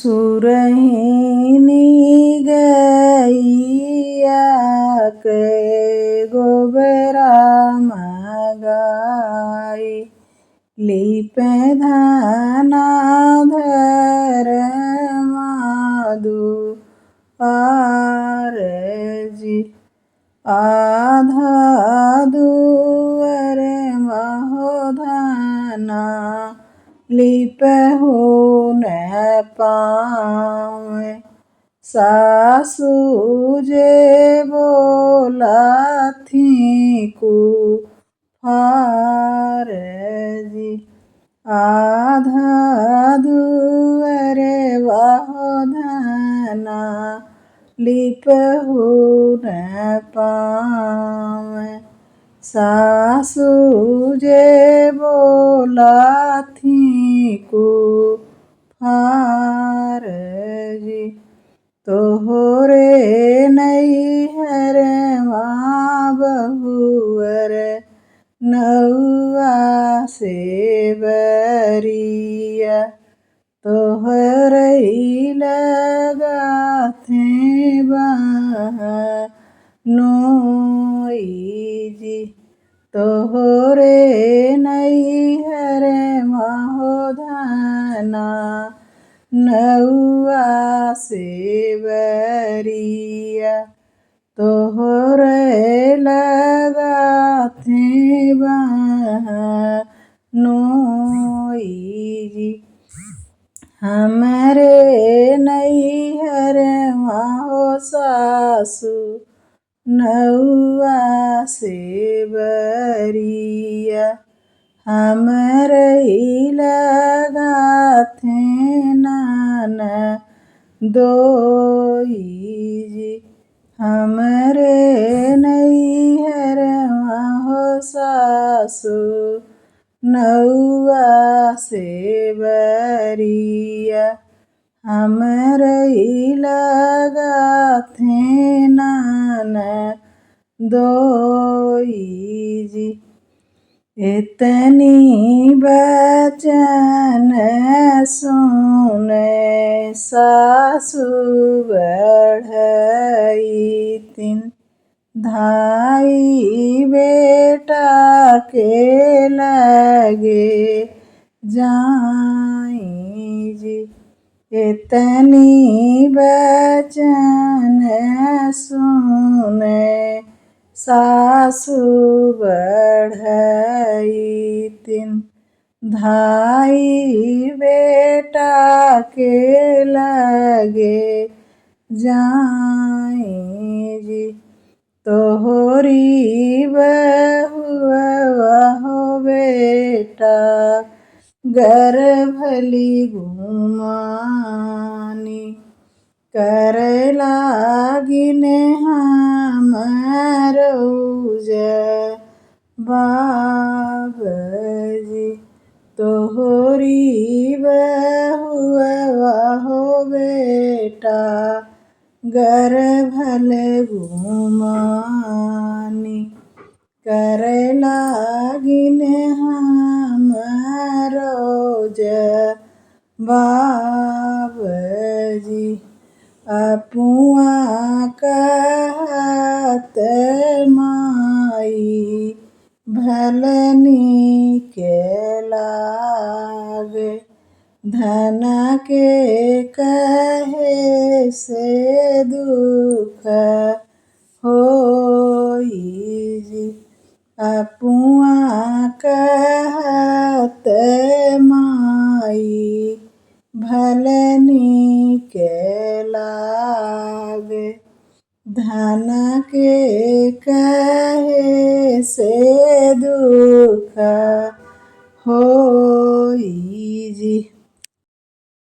सुरहिनी गैया के गोबरा मगाई लिपे धाना धर माधु आरजी आधा दुअर महोधाना लिपहु न पावे सासु जे बोला थी कुफारजी आधा दुअर महोधाना लिपहु न पावे सासु जे बोला थी कुफारजी तोहरे नैहर माँ बहुअर नौआ से बरिया तोहरई लगाथे नोई जी तोहरे नैहर महोधाना नौआ से बरिया तोहरे लगाथे नोई जी हमरे नैहर महो सासु नौआ से बरिया हमरे लगाथे ननदोई जी हमरे नैहर महो सासु नौआ से बरिया हमरे लगाथे ननदोई जी इतनी बचन सुने सासु बढ़ई तिन धाई बेटा के लगे जाई जी इतनी बचन सुने सासु बढ़ई तिन धाई बेटा के लगे जाई जी तोहरी बहुआ हो बेटा गर्भली गुमानी कर लागिन हमारो बाबजी तोहरी बहुआ हो बेटा गर्भल गुमानी कर लागिन हमारो बाबजी अपुआ कहत माई भलनी के लागे धन के कहे से दुख होई जी अपुआ कहत माई भलनी के लागे धन के कहे से दुख होई।